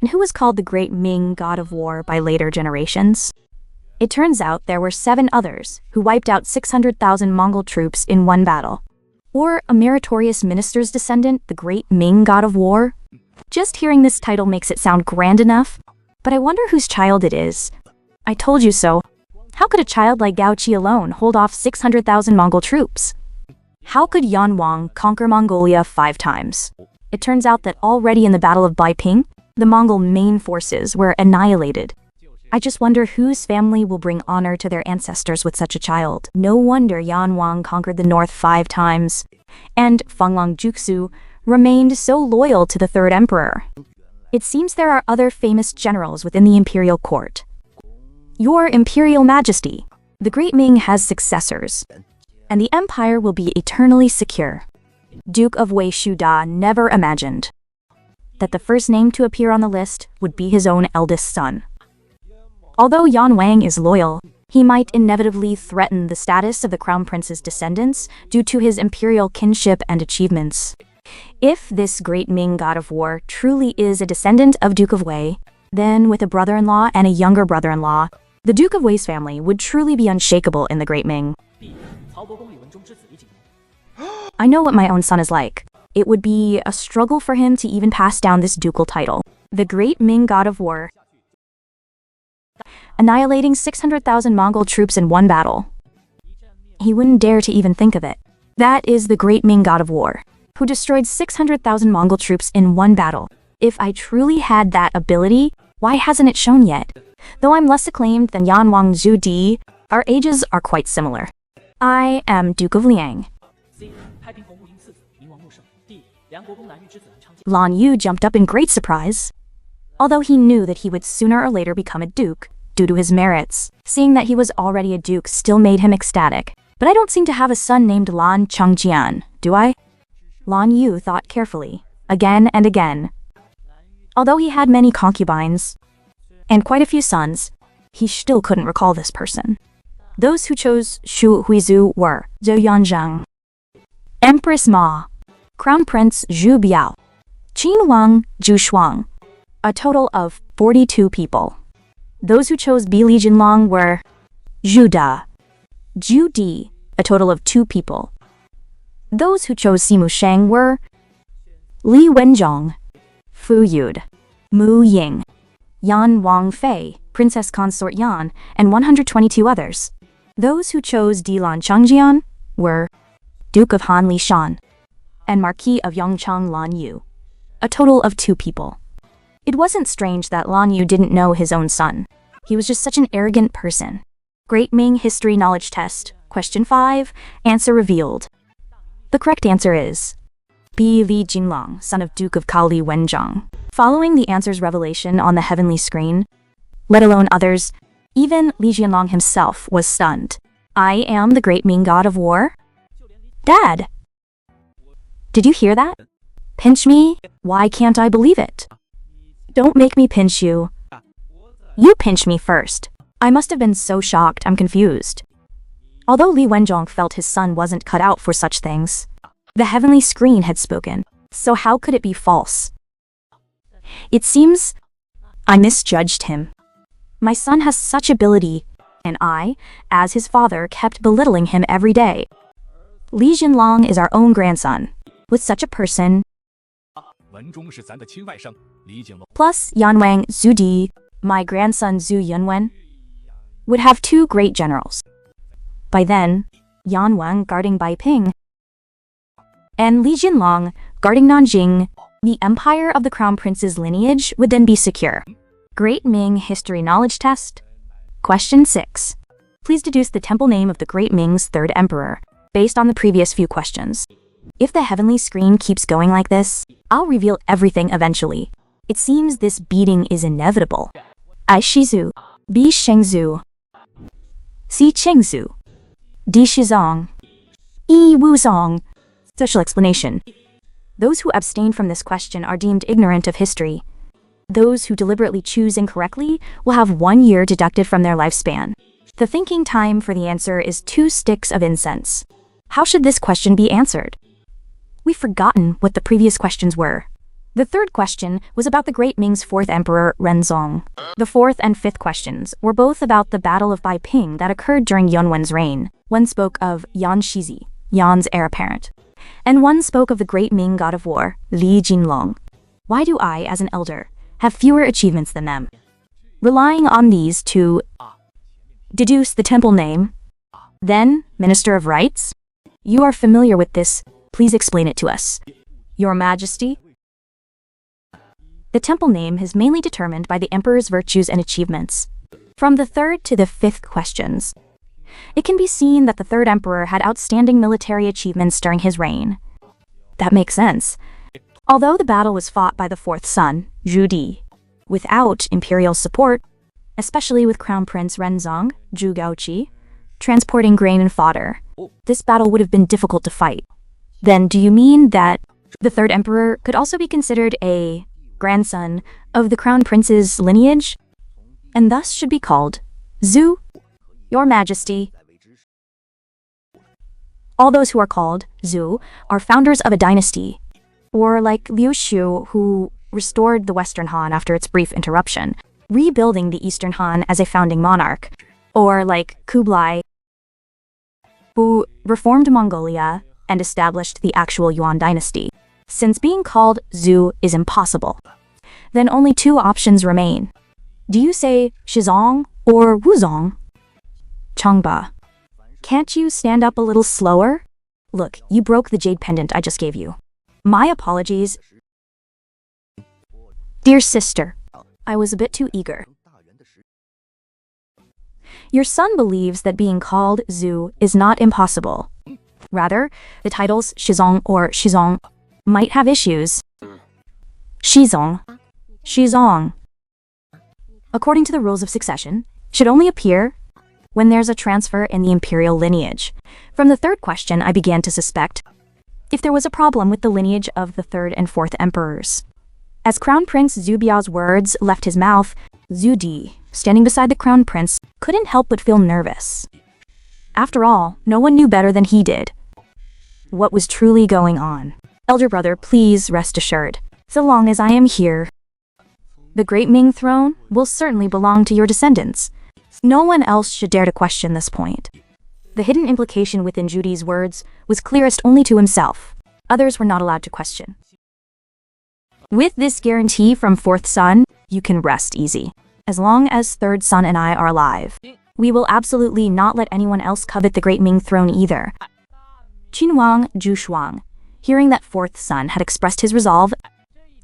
and who was called the Great Ming God of War by later generations. It turns out there were 7 others who wiped out 600,000 Mongol troops in one battle. Or a meritorious minister's descendant, the Great Ming God of War? Just hearing this title makes it sound grand enough, but I wonder whose child it is. I told you so. How could a child like Gao Qi alone hold off 600,000 Mongol troops? How could Yuanzhang conquer Mongolia 5 times? It turns out that already in the Battle of Baiping, the Mongol main forces were annihilated. I just wonder whose family will bring honor to their ancestors with such a child. No wonder Yuanzhang conquered the north 5 times, and Fanglong Juxu remained so loyal to the 3rd emperor. It seems there are other famous generals within the imperial court. Your Imperial Majesty, the Great Ming has successors, and the empire will be eternally secure. Duke of Wei Shuda never imagined that the first name to appear on the list would be his own eldest son. Although Yuanzhang is loyal, he might inevitably threaten the status of the crown prince's descendants due to his imperial kinship and achievements. If this Great Ming God of War truly is a descendant of Duke of Wei, then with a brother-in-law and a younger brother-in-law, the Duke of Wei's family would truly be unshakable in the Great Ming. I know what my own son is like. It would be a struggle for him to even pass down this ducal title. The Great Ming God of War, annihilating 600,000 Mongol troops in one battle. He wouldn't dare to even think of it. That is the Great Ming God of War, who destroyed 600,000 Mongol troops in one battle. If I truly had that ability, why hasn't it shown yet? Though I'm less acclaimed than Yanwang Zhu Di, our ages are quite similar. I am Duke of Liang. Lan Yu jumped up in great surprise, although he knew that he would sooner or later become a duke due to his merits. Seeing that he was already a duke still made him ecstatic. But I don't seem to have a son named Lan Chengjian, do I? Lan Yu thought carefully, again and again. Although he had many concubines and quite a few sons, he still couldn't recall this person. Those who chose Shu Huizu were Zhu Yuanzhang, Empress Ma, Crown Prince Zhu Biao, Qin Wang Zhu Shuang, a total of 42 people. Those who chose Bi Li Jinlong were Zhu Da, Zhu Di, a total of 2 people. Those who chose Simu Sheng were Li Wenzhong, Fu Yud, Mu Ying, Yan Wang Fei, Princess Consort Yan, and 122 others. Those who chose Dilan Chengjian were Duke of Han Li Shan and Marquis of Yongchang Lan Yu, a total of 2 people. It wasn't strange that Lan Yu didn't know his own son. He was just such an arrogant person. Great Ming History Knowledge Test, Question 5, answer revealed. The correct answer is Bi Li Jinlong, son of Duke of Kao Li Wenzhang. Following the answer's revelation on the heavenly screen, let alone others, even Li Jinlong himself was stunned. I am the Great Ming God of War? Dad! Did you hear that? Pinch me? Why can't I believe it? Don't make me pinch you. You pinch me first. I must have been so shocked I'm confused. Although Li Wenzhong felt his son wasn't cut out for such things, the heavenly screen had spoken, so how could it be false? It seems I misjudged him. My son has such ability, and I, as his father, kept belittling him every day. Li Jinlong is our own grandson. With such a person, plus Yanwang Zhu Di, my grandson Zhu Yuanwen, would have 2 great generals. By then, Yanwang guarding Baiping, and Li Jinlong guarding Nanjing, the empire of the crown prince's lineage would then be secure. Great Ming History Knowledge Test. Question 6. Please deduce the temple name of the Great Ming's 3rd emperor, based on the previous few questions. If the heavenly screen keeps going like this, I'll reveal everything eventually. It seems this beating is inevitable. Ai Shizu, Bi Shengzu, Si Qingzu, Di Shizong, Yi Wuzong. Special explanation. Those who abstain from this question are deemed ignorant of history. Those who deliberately choose incorrectly will have 1 year deducted from their lifespan. The thinking time for the answer is 2 sticks of incense. How should this question be answered? We've forgotten what the previous questions were. The third question was about the great Ming's fourth emperor, Renzong. The fourth and fifth questions were both about the Battle of Baiping that occurred during Yunwen's reign. One spoke of Yan Shizi, Yan's heir apparent, and one spoke of the great Ming god of war, Li Jinlong. Why do I, as an elder, have fewer achievements than them? Relying on these to deduce the temple name, then Minister of Rights? You are familiar with this, please explain it to us. Your Majesty? The temple name is mainly determined by the emperor's virtues and achievements. From the third to the fifth questions, it can be seen that the third emperor had outstanding military achievements during his reign. That makes sense. Although the battle was fought by the fourth son, Zhu Di, without imperial support, especially with Crown Prince Renzong, Zhu Gaoqi, transporting grain and fodder, this battle would have been difficult to fight. Then do you mean that the third emperor could also be considered a grandson of the Crown Prince's lineage, and thus should be called Zhu? Your Majesty. All those who are called Zhu are founders of a dynasty, or like Liu Shu, who restored the Western Han after its brief interruption, rebuilding the Eastern Han as a founding monarch, or like Kublai, who reformed Mongolia and established the actual Yuan Dynasty. Since being called Zhu is impossible, then only two options remain. Do you say Shizong or Wuzong? Changba, can't you stand up a little slower? Look, you broke the jade pendant I just gave you. My apologies. Dear sister, I was a bit too eager. Your son believes that being called Zhu is not impossible. Rather, the titles Shizong or Shizong might have issues. Shizong, Shizong, according to the rules of succession, should only appear when there's a transfer in the imperial lineage. From the third question, I began to suspect if there was a problem with the lineage of the third and fourth emperors. As Crown Prince Zhu Biao's words left his mouth, Zhu Di, standing beside the Crown Prince, couldn't help but feel nervous. After all, no one knew better than he did what was truly going on. Elder brother, please rest assured, so long as I am here, the great Ming throne will certainly belong to your descendants. No one else should dare to question this point. The hidden implication within Zhu Di's words was clearest only to himself. Others were not allowed to question. With this guarantee from fourth son, you can rest easy. As long as third son and I are alive, we will absolutely not let anyone else covet the great Ming throne either. Qinhuang Zhu, hearing that fourth son had expressed his resolve,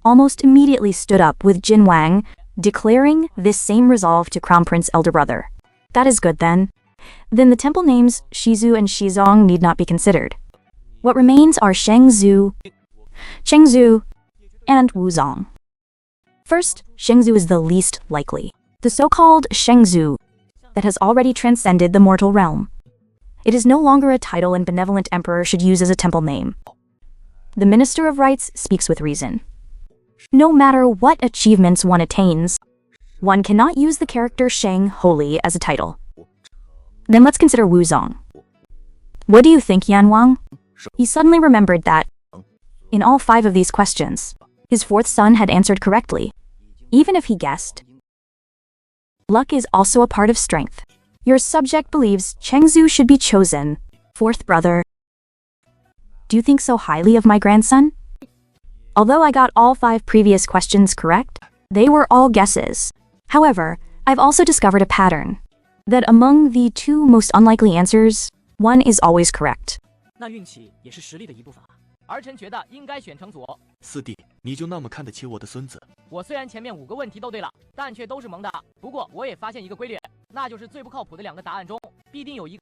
almost immediately stood up with Jin Wang, declaring this same resolve to Crown Prince elder brother. That is good then. Then the temple names Shizu and Shizong need not be considered. What remains are Shengzhu, Chengzhu, and Wuzong. First, Shengzhu is the least likely. The so-called Shengzhu that has already transcended the mortal realm. It is no longer a title and benevolent emperor should use as a temple name. The Minister of Rights speaks with reason. No matter what achievements one attains, one cannot use the character Sheng wholly as a title. Then let's consider Wuzong. What do you think, Yanwang? He suddenly remembered that, in all 5 of these questions, his fourth son had answered correctly. Even if he guessed, luck is also a part of strength. Your subject believes Chengzhu should be chosen. Fourth brother, do you think so highly of my grandson? Although I got all 5 previous questions correct, they were all guesses. However, I've also discovered a pattern, that among the 2 most unlikely answers, one is always correct. 那运气也是实力的一部分。儿臣觉得应该选成左。四弟，你就那么看得起我的孙子？我虽然前面5个问题都对了，但却都是蒙的。不过我也发现一个规律，那就是最不靠谱的2个答案中，必定有一个